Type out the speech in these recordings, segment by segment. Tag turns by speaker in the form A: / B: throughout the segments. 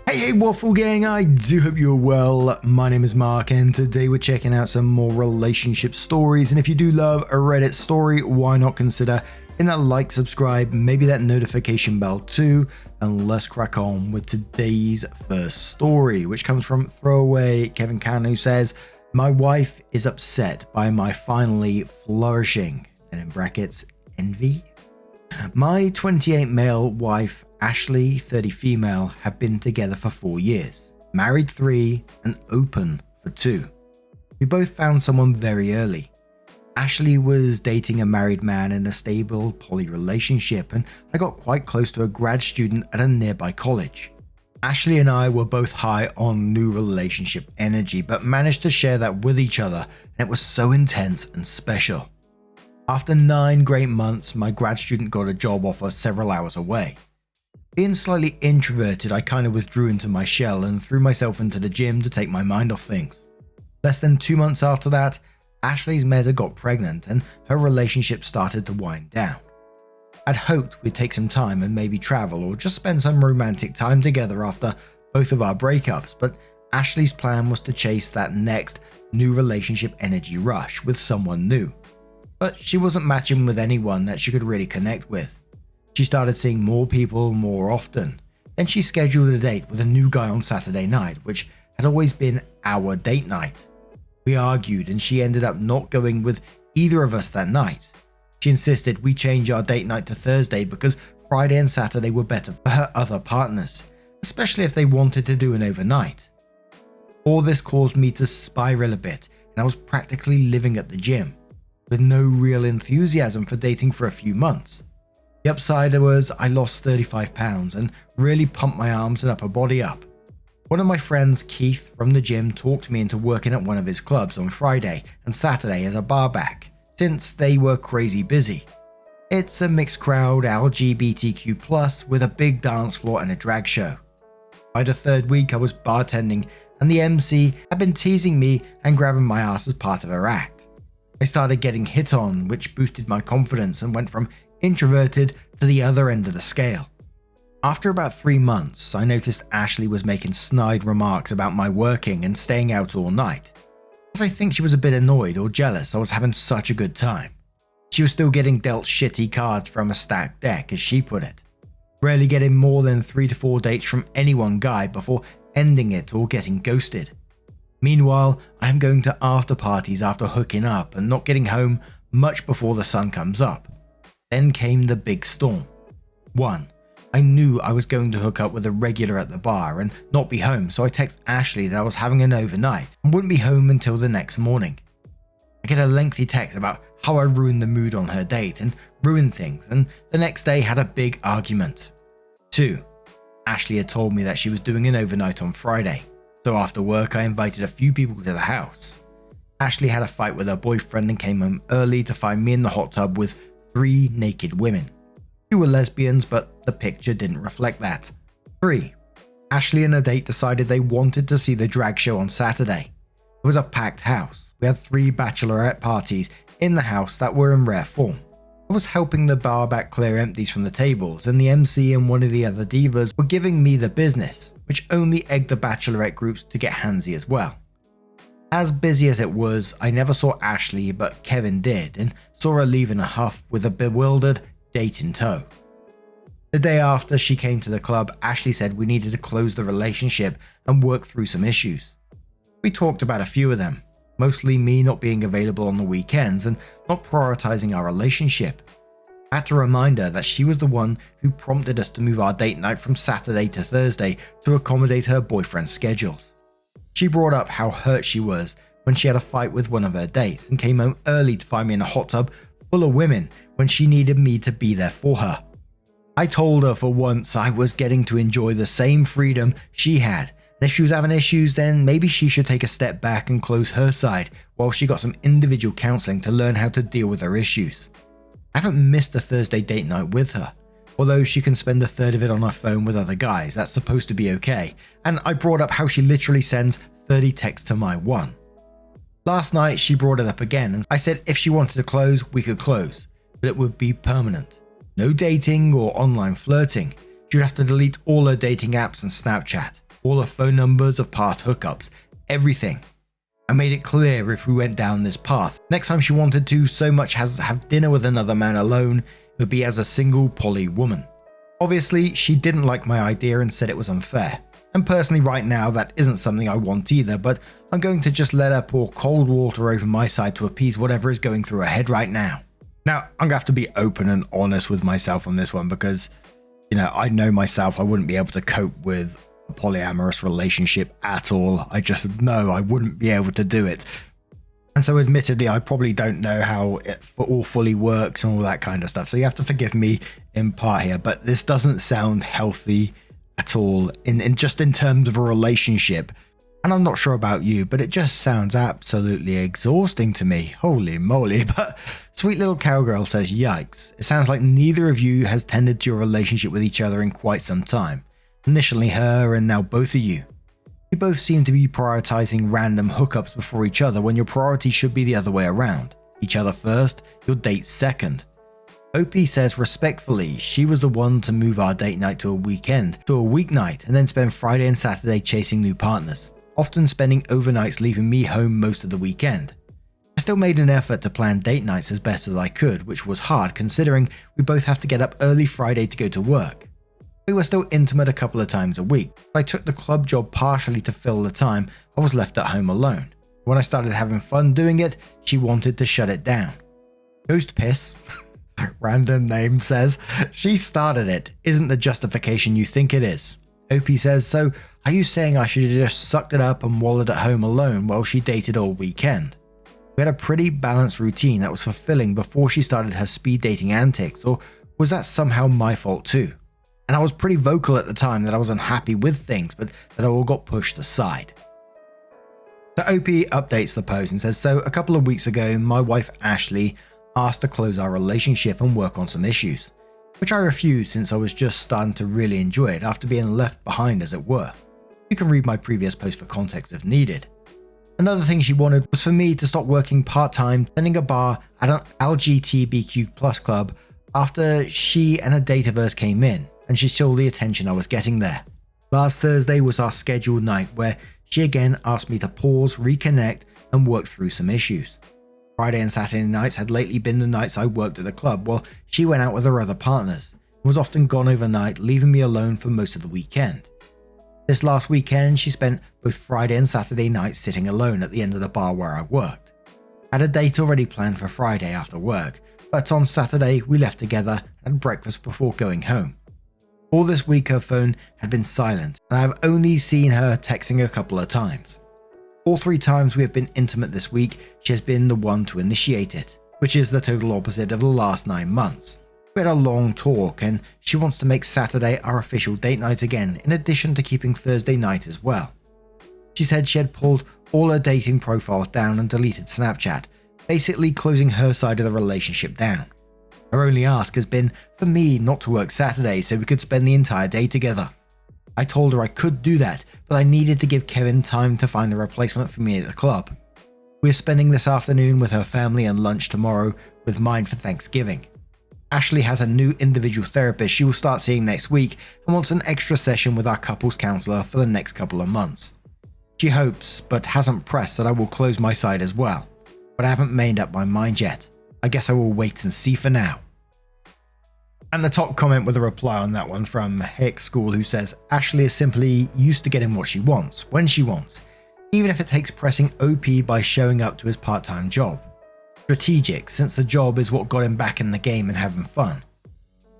A: Hey Waffle Gang, I do hope you're well. My name is Mark and today we're checking out some more relationship stories, and if you do love a Reddit story, why not consider hitting that like, subscribe, maybe that notification bell too, and let's crack on with today's first story, which comes from Throwaway Kevin Can, who says, my wife is upset by my finally flourishing, and in brackets, envy. My 28 male wife, Ashley, 30 female, have been together for 4 years, married 3 and open for 2. We both found someone very early. Ashley was dating a married man in a stable poly relationship, and I got quite close to a grad student at a nearby college. Ashley and I were both high on new relationship energy, but managed to share that with each other, and it was so intense and special. After 9 great months, my grad student got a job offer several hours away. Being slightly introverted, I kind of withdrew into my shell and threw myself into the gym to take my mind off things. Less than 2 months after that, Ashley's mother got pregnant and her relationship started to wind down. I'd hoped we'd take some time and maybe travel or just spend some romantic time together after both of our breakups, but Ashley's plan was to chase that next new relationship energy rush with someone new. But she wasn't matching with anyone that she could really connect with. She started seeing more people more often. Then she scheduled a date with a new guy on Saturday night, which had always been our date night. We argued and she ended up not going with either of us that night. She insisted we change our date night to Thursday because Friday and Saturday were better for her other partners, especially if they wanted to do an overnight. All this caused me to spiral a bit, and I was practically living at the gym, with no real enthusiasm for dating for a few months. The upside was I lost 35 pounds and really pumped my arms and upper body up. One of my friends, Keith, from the gym talked me into working at one of his clubs on Friday and Saturday as a barback, since they were crazy busy. It's a mixed crowd, LGBTQ+, with a big dance floor and a drag show. By the 3rd week I was bartending and the MC had been teasing me and grabbing my ass as part of her act. I started getting hit on, which boosted my confidence and went from introverted to the other end of the scale. After about 3 months, I noticed Ashley was making snide remarks about my working and staying out all night, as I think she was a bit annoyed or jealous I was having such a good time. She was still getting dealt shitty cards from a stacked deck, as she put it, rarely getting more than 3 to 4 dates from any one guy before ending it or getting ghosted. Meanwhile, I am going to after parties after hooking up and not getting home much before the sun comes up. Then came the big storm. 1. I knew I was going to hook up with a regular at the bar and not be home, so I texted Ashley that I was having an overnight and wouldn't be home until the next morning. I get a lengthy text about how I ruined the mood on her date and ruined things, and the next day had a big argument. 2. Ashley had told me that she was doing an overnight on Friday. So after work, I invited a few people to the house. Ashley had a fight with her boyfriend and came home early to find me in the hot tub with 3 naked women. 2 were lesbians, but the picture didn't reflect that. 3. Ashley and her date decided they wanted to see the drag show on Saturday. It was a packed house. We had 3 bachelorette parties in the house that were in rare form. I was helping the bar back clear empties from the tables, and the MC and one of the other divas were giving me the business, which only egged the bachelorette groups to get handsy as well. As busy as it was, I never saw Ashley, but Kevin did, and saw her leave in a huff with a bewildered date in tow. The day after she came to the club, Ashley said we needed to close the relationship and work through some issues. We talked about a few of them, mostly me not being available on the weekends and not prioritizing our relationship. I had to remind her that she was the one who prompted us to move our date night from Saturday to Thursday to accommodate her boyfriend's schedules. She brought up how hurt she was when she had a fight with one of her dates and came home early to find me in a hot tub full of women when she needed me to be there for her. I told her for once I was getting to enjoy the same freedom she had, and if she was having issues, then maybe she should take a step back and close her side while she got some individual counseling to learn how to deal with her issues. I haven't missed a Thursday date night with her. Although she can spend a third of it on her phone with other guys, that's supposed to be okay. And I brought up how she literally sends 30 texts to my 1. Last night she brought it up again, and I said if she wanted to close, we could close, but it would be permanent. No dating or online flirting. She would have to delete all her dating apps and Snapchat. all the phone numbers of past hookups, everything. I made it clear if we went down this path, next time she wanted to so much as have dinner with another man alone, it would be as a single poly woman. Obviously, she didn't like my idea and said it was unfair. And personally right now that isn't something I want either, but I'm going to just let her pour cold water over my side to appease whatever is going through her head right now. Now, I'm going to have to be open and honest with myself on this one because, I know myself I wouldn't be able to cope with a polyamorous relationship at all. I just know I wouldn't be able to do it. And so admittedly, I probably don't know how it all fully works and all that kind of stuff. So you have to forgive me in part here, but this doesn't sound healthy at all in terms of a relationship. And I'm not sure about you, but it just sounds absolutely exhausting to me. Holy moly. But sweet little cowgirl says, yikes. It sounds like neither of you has tended to your relationship with each other in quite some time. Initially her and now both of you. You both seem to be prioritizing random hookups before each other when your priority should be the other way around. Each other first, your date second. OP says respectfully, she was the one to move our date night to a weekend, to a weeknight, and then spend Friday and Saturday chasing new partners, often spending overnights leaving me home most of the weekend. I still made an effort to plan date nights as best as I could, which was hard considering we both have to get up early Friday to go to work. We were still intimate a couple of times a week, but I took the club job partially to fill the time I was left at home alone. When I started having fun doing it, she wanted to shut it down. Ghost Piss, random name, says, she started it, isn't the justification you think it is. OP says, so are you saying I should have just sucked it up and wallowed at home alone while she dated all weekend? We had a pretty balanced routine that was fulfilling before she started her speed dating antics, or was that somehow my fault too? And I was pretty vocal at the time that I was unhappy with things, but that all got pushed aside. So OP updates the post and says, so a couple of weeks ago, my wife Ashley asked to close our relationship and work on some issues, which I refused since I was just starting to really enjoy it after being left behind as it were. You can read my previous post for context if needed. Another thing she wanted was for me to stop working part-time, tending a bar at an LGBTQ+ club after she and a date of hers came in, and she saw the attention I was getting there. Last Thursday was our scheduled night where she again asked me to pause, reconnect, and work through some issues. Friday and Saturday nights had lately been the nights I worked at the club while she went out with her other partners, and was often gone overnight, leaving me alone for most of the weekend. This last weekend, she spent both Friday and Saturday nights sitting alone at the end of the bar where I worked. I had a date already planned for Friday after work, but on Saturday we left together and had breakfast before going home. All this week her phone had been silent, and I have only seen her texting a couple of times. All 3 times we have been intimate this week, she has been the one to initiate it, which is the total opposite of the last 9 months. We had a long talk, and she wants to make Saturday our official date night again, in addition to keeping Thursday night as well. She said she had pulled all her dating profiles down and deleted Snapchat, basically closing her side of the relationship down. Her only ask has been for me not to work Saturday so we could spend the entire day together. I told her I could do that, but I needed to give Kevin time to find a replacement for me at the club. We are spending this afternoon with her family and lunch tomorrow with mine for Thanksgiving. Ashley has a new individual therapist she will start seeing next week and wants an extra session with our couples counselor for the next couple of months. She hopes, but hasn't pressed, that I will close my side as well, but I haven't made up my mind yet. I guess I will wait and see for now. And the top comment with a reply on that one from Hex School, who says, Ashley is simply used to getting what she wants, when she wants, even if it takes pressing OP by showing up to his part-time job. Strategic, since the job is what got him back in the game and having fun.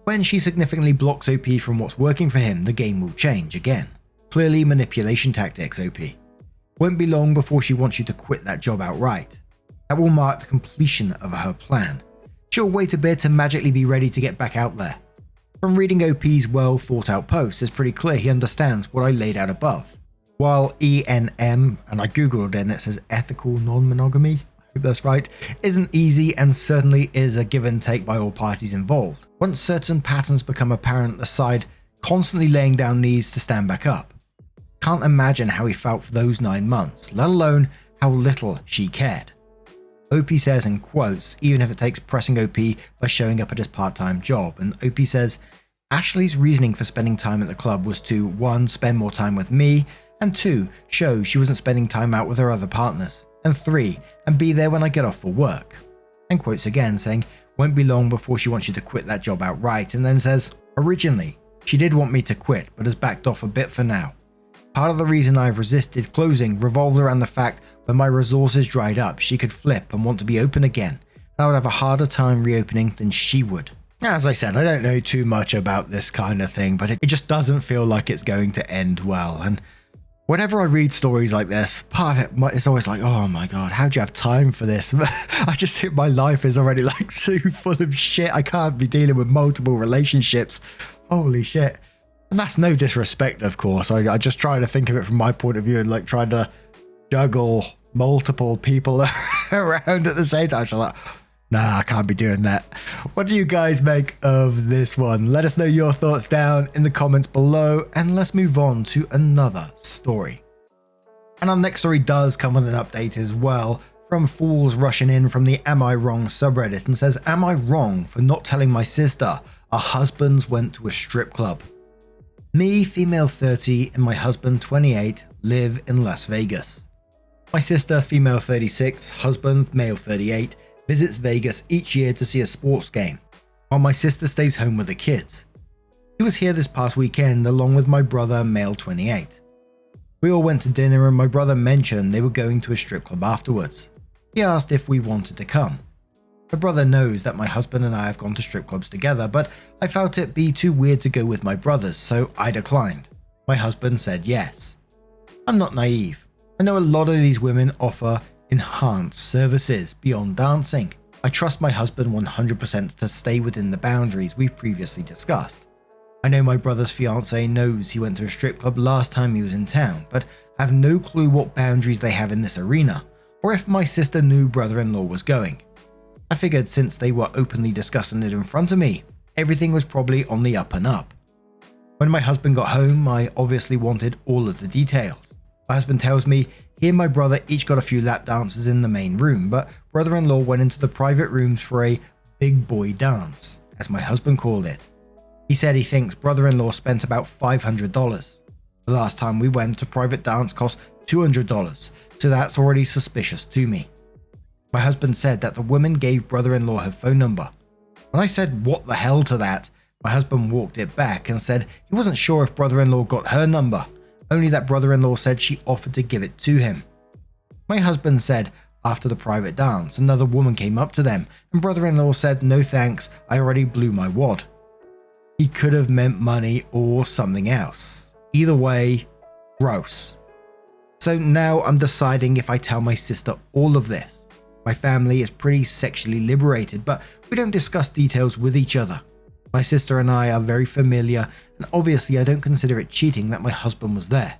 A: When she significantly blocks OP from what's working for him, the game will change again. Clearly manipulation tactics, OP. Won't be long before she wants you to quit that job outright. That will mark the completion of her plan. She'll wait a bit to magically be ready to get back out there. From reading OP's well thought out posts, it's pretty clear he understands what I laid out above. While ENM, and I googled it and it says ethical non-monogamy, I hope that's right, isn't easy and certainly is a give and take by all parties involved. Once certain patterns become apparent, the side constantly laying down needs to stand back up. Can't imagine how he felt for those 9 months, let alone how little she cared. OP says in quotes, even if it takes pressing OP by showing up at his part-time job, and OP says, Ashley's reasoning for spending time at the club was to 1. Spend more time with me, and 2. Show she wasn't spending time out with her other partners, and 3. And be there when I get off for work. And quotes again saying, won't be long before she wants you to quit that job outright, and then says, originally, she did want me to quit, but has backed off a bit for now. Part of the reason I've resisted closing revolved around the fact when my resources dried up, she could flip and want to be open again, and I would have a harder time reopening than she would. As I said, I don't know too much about this kind of thing, but it just doesn't feel like it's going to end well. And whenever I read stories like this, part of it is always like, oh my God, how do you have time for this? I just think my life is already like too full of shit. I can't be dealing with multiple relationships. Holy shit. And that's no disrespect, of course. I just try to think of it from my point of view and like trying to juggle multiple people around at the same time. So like, nah, I can't be doing that. What do you guys make of this one? Let us know your thoughts down in the comments below, and let's move on to another story. And our next story does come with an update as well from Fools Rushing In from the Am I Wrong subreddit, and says, am I wrong for not telling my sister our husbands went to a strip club? Me, female 30, and my husband 28 live in Las Vegas. My sister, female 36, husband, male 38, visits Vegas each year to see a sports game, while my sister stays home with the kids. He was here this past weekend along with my brother, male 28. We all went to dinner and my brother mentioned they were going to a strip club afterwards. He asked if we wanted to come. My brother knows that my husband and I have gone to strip clubs together, but I felt it'd be too weird to go with my brothers, so I declined. My husband said yes. I'm not naive. I know a lot of these women offer enhanced services beyond dancing. I trust my husband 100% to stay within the boundaries we've previously discussed. I know my brother's fiance knows he went to a strip club last time he was in town, but I have no clue what boundaries they have in this arena, or if my sister knew brother-in-law was going. I figured since they were openly discussing it in front of me, everything was probably on the up and up. When my husband got home, I obviously wanted all of the details. My husband tells me he and my brother each got a few lap dances in the main room, but brother-in-law went into the private rooms for a big boy dance, as my husband called it. He said he thinks brother-in-law spent about $500. The last time we went, a private dance cost $200, so that's already suspicious to me. My husband said that the woman gave brother-in-law her phone number. When I said what the hell to that, my husband walked it back and said he wasn't sure if brother-in-law got her number, only that brother-in-law said she offered to give it to him. My husband said after the private dance, another woman came up to them and brother-in-law said no thanks, I already blew my wad. He could have meant money or something else. Either way, gross. So now I'm deciding if I tell my sister all of this. My family is pretty sexually liberated, but we don't discuss details with each other. My sister and I are very familiar, and obviously I don't consider it cheating that my husband was there.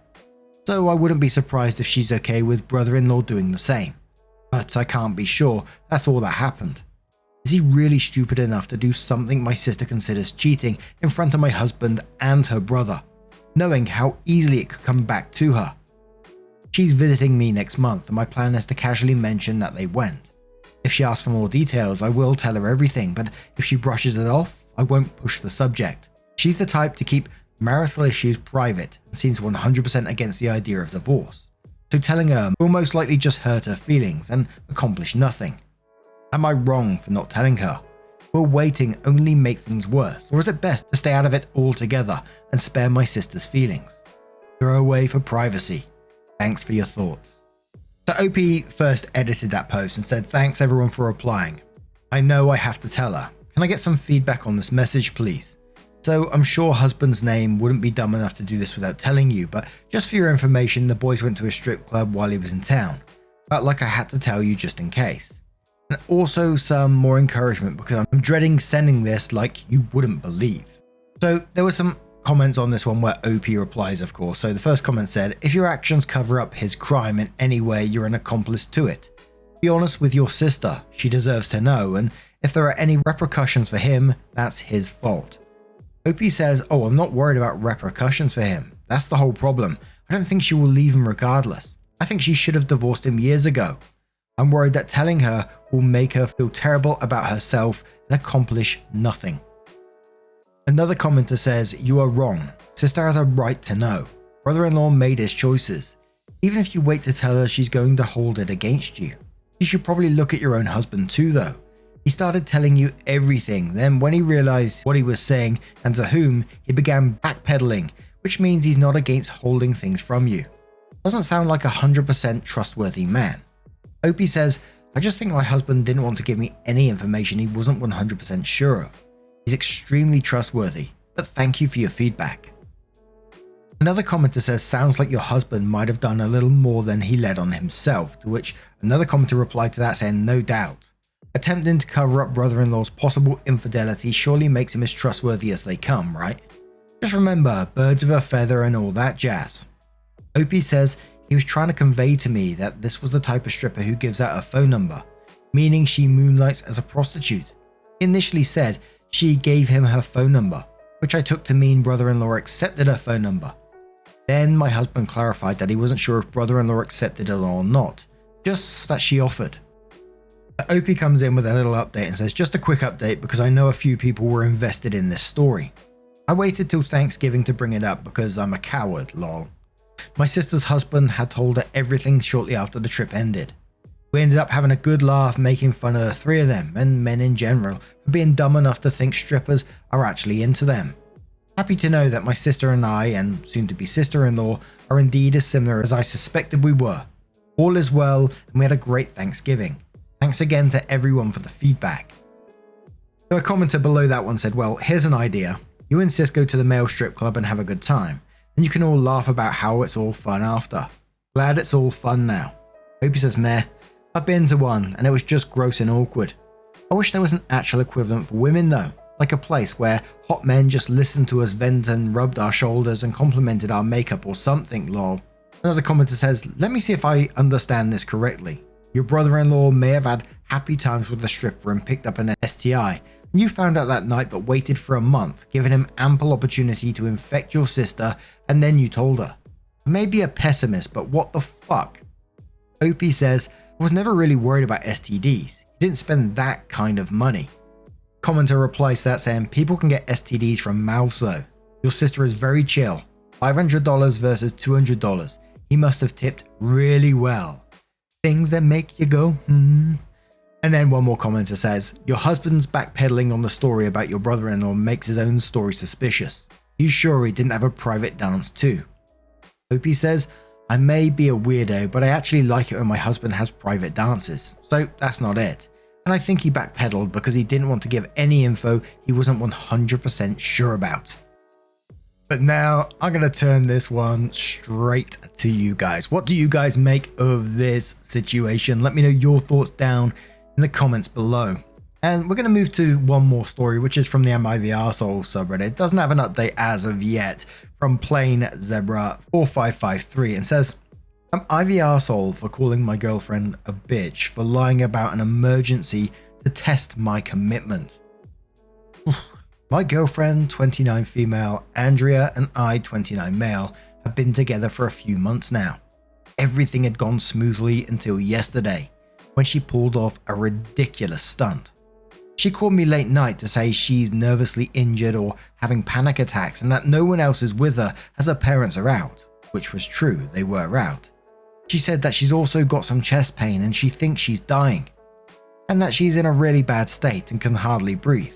A: So I wouldn't be surprised if she's okay with brother-in-law doing the same. But I can't be sure that's all that happened. Is he really stupid enough to do something my sister considers cheating in front of my husband and her brother, knowing how easily it could come back to her? She's visiting me next month and my plan is to casually mention that they went. If she asks for more details, I will tell her everything, but if she brushes it off, I won't push the subject. She's the type to keep marital issues private and seems 100% against the idea of divorce. So telling her will most likely just hurt her feelings and accomplish nothing. Am I wrong for not telling her? Will waiting only make things worse, or is it best to stay out of it altogether and spare my sister's feelings? Throw away for privacy. Thanks for your thoughts. So OP first edited that post and said, thanks everyone for replying. I know I have to tell her. Can I get some feedback on this message, please? So I'm sure husband's name wouldn't be dumb enough to do this without telling you, but just for your information, the boys went to a strip club while he was in town. Felt like I had to tell you just in case. And also some more encouragement because I'm dreading sending this like you wouldn't believe. So there were some comments on this one where OP replies, of course. So the first comment said, if your actions cover up his crime in any way, you're an accomplice to it. Be honest with your sister. She deserves to know. And if there are any repercussions for him, that's his fault. OP says, oh, I'm not worried about repercussions for him. That's the whole problem. I don't think she will leave him regardless. I think she should have divorced him years ago. I'm worried that telling her will make her feel terrible about herself and accomplish nothing. Another commenter says, "You are wrong. Sister has a right to know. Brother-in-law made his choices. Even if you wait to tell her, she's going to hold it against you. You should probably look at your own husband too though. He started telling you everything, then when he realized what he was saying and to whom, he began backpedaling, which means he's not against holding things from you. Doesn't sound like a 100% trustworthy man." Opie says, "I just think my husband didn't want to give me any information he wasn't 100% sure of. He's extremely trustworthy, but thank you for your feedback." Another commenter says, "Sounds like your husband might have done a little more than he let on himself," to which another commenter replied to that saying, "No doubt. Attempting to cover up brother-in-law's possible infidelity surely makes him as trustworthy as they come, right? Just remember, birds of a feather and all that jazz." Opie says, "He was trying to convey to me that this was the type of stripper who gives out her phone number, meaning she moonlights as a prostitute. He initially said she gave him her phone number, which I took to mean brother-in-law accepted her phone number. Then my husband clarified that he wasn't sure if brother-in-law accepted it or not, just that she offered." Opie comes in with a little update and says, "Just a quick update because I know a few people were invested in this story. I waited till Thanksgiving to bring it up because I'm a coward, lol. My sister's husband had told her everything shortly after the trip ended. We ended up having a good laugh making fun of the three of them and men in general for being dumb enough to think strippers are actually into them. Happy to know that my sister and I, and soon to be sister-in-law, are indeed as similar as I suspected we were. All is well and we had a great Thanksgiving. Thanks again to everyone for the feedback." So a commenter below that one said, "Well, here's an idea. You and Sis go to the male strip club and have a good time. And you can all laugh about how it's all fun after. Glad it's all fun now." Opie says, "Meh. I've been to one and it was just gross and awkward. I wish there was an actual equivalent for women though. Like a place where hot men just listened to us vent and rubbed our shoulders and complimented our makeup or something, lol." Another commenter says, "Let me see if I understand this correctly. Your brother-in-law may have had happy times with the stripper and picked up an STI. And you found out that night but waited for a month, giving him ample opportunity to infect your sister, and then you told her. I may be a pessimist, but what the fuck?" Opie says, "I was never really worried about STDs. He didn't spend that kind of money." Commenter replies to that saying, "People can get STDs from mouths though. Your sister is very chill. $500 versus $200. He must have tipped really well. Things that make you go, hmm." And then one more commenter says, "Your husband's backpedaling on the story about your brother-in-law makes his own story suspicious. You sure he didn't have a private dance too?" Opie says, "I may be a weirdo, but I actually like it when my husband has private dances. So that's not it. And I think he backpedaled because he didn't want to give any info he wasn't 100% sure about." But now I'm going to turn this one straight to you guys. What do you guys make of this situation? Let me know your thoughts down in the comments below. And we're going to move to one more story, which is from the Am I the Arsehole subreddit. It doesn't have an update as of yet, from Plain Zebra 4553, and says, "Am I the arsehole for calling my girlfriend a bitch for lying about an emergency to test my commitment? My girlfriend, 29 female, Andrea, and I, 29 male, have been together for a few months now. Everything had gone smoothly until yesterday, when she pulled off a ridiculous stunt. She called me late night to say she's nervously injured or having panic attacks and that no one else is with her as her parents are out," which was true, they were out. "She said that she's also got some chest pain and she thinks she's dying, and that she's in a really bad state and can hardly breathe.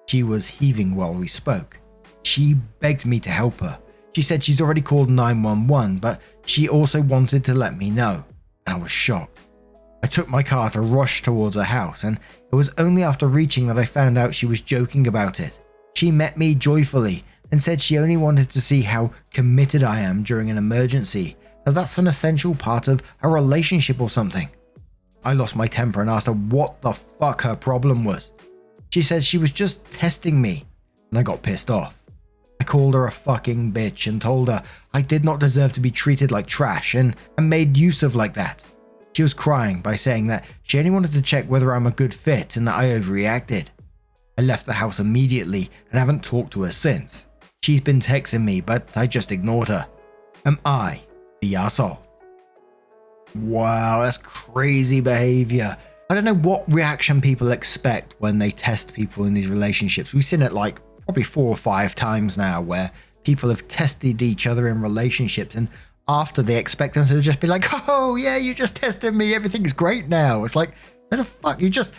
A: She was heaving while we spoke. She begged me to help her. She said she's already called 911, but she also wanted to let me know, and I was shocked. I took my car to rush towards her house, and it was only after reaching that I found out she was joking about it. She met me joyfully and said she only wanted to see how committed I am during an emergency, as that's an essential part of a relationship or something. I lost my temper and asked her what the fuck her problem was. She said she was just testing me, and I got pissed off. I called her a fucking bitch and told her I did not deserve to be treated like trash and made use of like that. She was crying by saying that she only wanted to check whether I'm a good fit and that I overreacted. I left the house immediately and haven't talked to her since. She's been texting me, but I just ignored her. Am I the asshole?" Wow, that's crazy behavior. I don't know what reaction people expect when they test people in these relationships. We've seen it like probably 4 or 5 times now where people have tested each other in relationships, and after they expect them to just be like, oh yeah, you just tested me, everything's great now. It's like, what the fuck? You just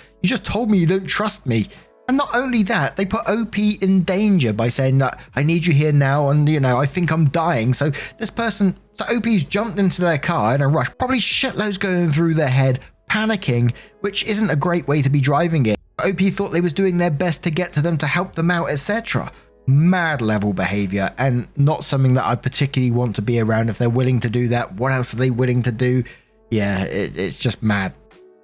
A: told me you don't trust me. And not only that, they put OP in danger by saying that I need you here now, and I think I'm dying. So OP's jumped into their car in a rush, probably shitloads going through their head, panicking, which isn't a great way to be driving it. OP thought they was doing their best to get to them to help them out, etc. Mad level behavior, and not something that I particularly want to be around if they're willing to do that. What else are they willing to do? Yeah, it's just mad.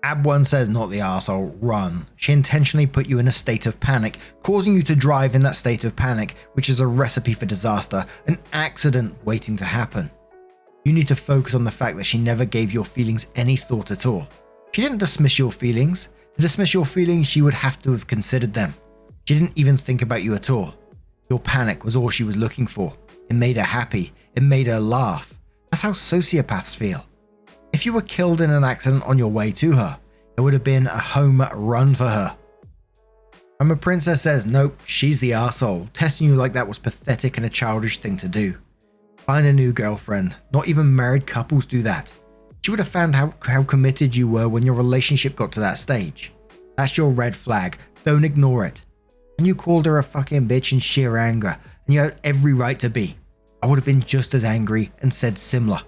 A: Ab1 says, not the arsehole, run. She intentionally put you in a state of panic, causing you to drive in that state of panic, which is a recipe for disaster, an accident waiting to happen. You need to focus on the fact that she never gave your feelings any thought at all. She didn't dismiss your feelings. To dismiss your feelings, she would have to have considered them. She didn't even think about you at all. Your panic was all she was looking for. It made her happy. It made her laugh. That's how sociopaths feel. If you were killed in an accident on your way to her, it would have been a home run for her. And the princess says, nope, she's the arsehole. Testing you like that was pathetic and a childish thing to do. Find a new girlfriend. Not even married couples do that. She would have found how committed you were when your relationship got to that stage. That's your red flag. Don't ignore it. And you called her a fucking bitch in sheer anger, and you had every right to be. I would have been just as angry and said similar.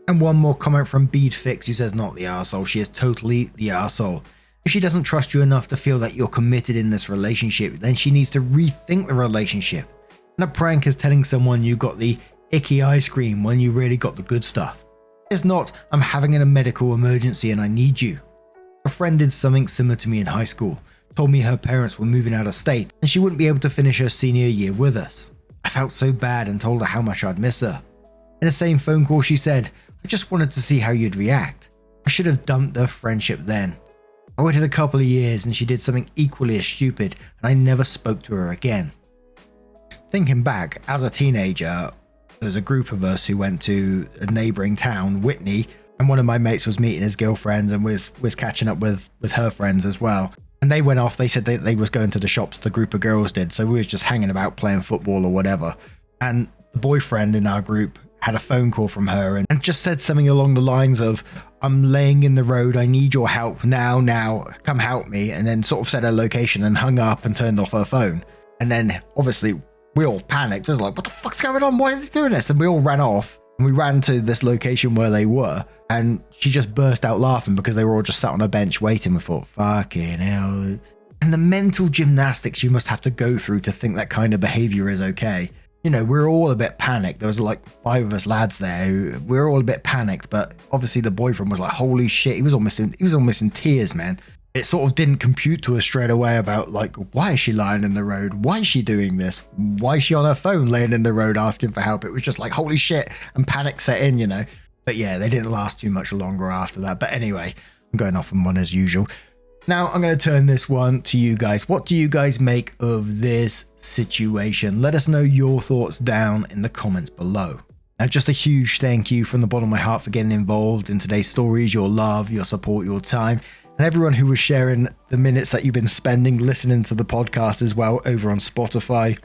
A: And one more comment from Beadfix, who says, not the arsehole, she is totally the arsehole. If she doesn't trust you enough to feel that you're committed in this relationship, then she needs to rethink the relationship. And a prank is telling someone you got the icky ice cream when you really got the good stuff. It's not, I'm having a medical emergency and I need you. A friend did something similar to me in high school, told me her parents were moving out of state and she wouldn't be able to finish her senior year with us. I felt so bad and told her how much I'd miss her. In the same phone call she said, I just wanted to see how you'd react. I should have dumped the friendship then. I waited a couple of years and she did something equally as stupid and I never spoke to her again. Thinking back, as a teenager, there was a group of us who went to a neighbouring town, Whitney, and one of my mates was meeting his girlfriends and was catching up with her friends as well. And they went off, they said they was going to the shops, the group of girls did, so we was just hanging about playing football or whatever. And the boyfriend in our group had a phone call from her and just said something along the lines of, I'm laying in the road, I need your help now, come help me, and then sort of said her location and hung up and turned off her phone. And then obviously we all panicked. It was like, what the fuck's going on? Why are they doing this? And we all ran off and we ran to this location where they were, and she just burst out laughing because they were all just sat on a bench waiting. We thought, fucking hell. And the mental gymnastics you must have to go through to think that kind of behavior is okay. We're all a bit panicked. There was like 5 of us lads there. We were all a bit panicked, but obviously the boyfriend was like, holy shit. He was almost in tears, man. It sort of didn't compute to us straight away about like, why is she lying in the road? Why is she doing this? Why is she on her phone laying in the road asking for help? It was just like, holy shit, and panic set in. But yeah, they didn't last too much longer after that. But anyway, I'm going off on one as usual. Now I'm going to turn this one to you guys. What do you guys make of this situation? Let us know your thoughts down in the comments below. Now, just a huge thank you from the bottom of my heart for getting involved in today's stories, your love, your support, your time, and everyone who was sharing the minutes that you've been spending listening to the podcast as well over on Spotify.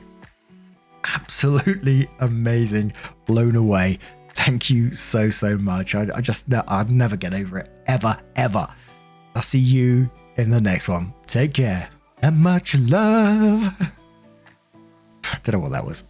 A: Absolutely amazing. Blown away. Thank you so much. I'd never get over it. Ever. I'll see you in the next one. Take care and much love. I don't know what that was.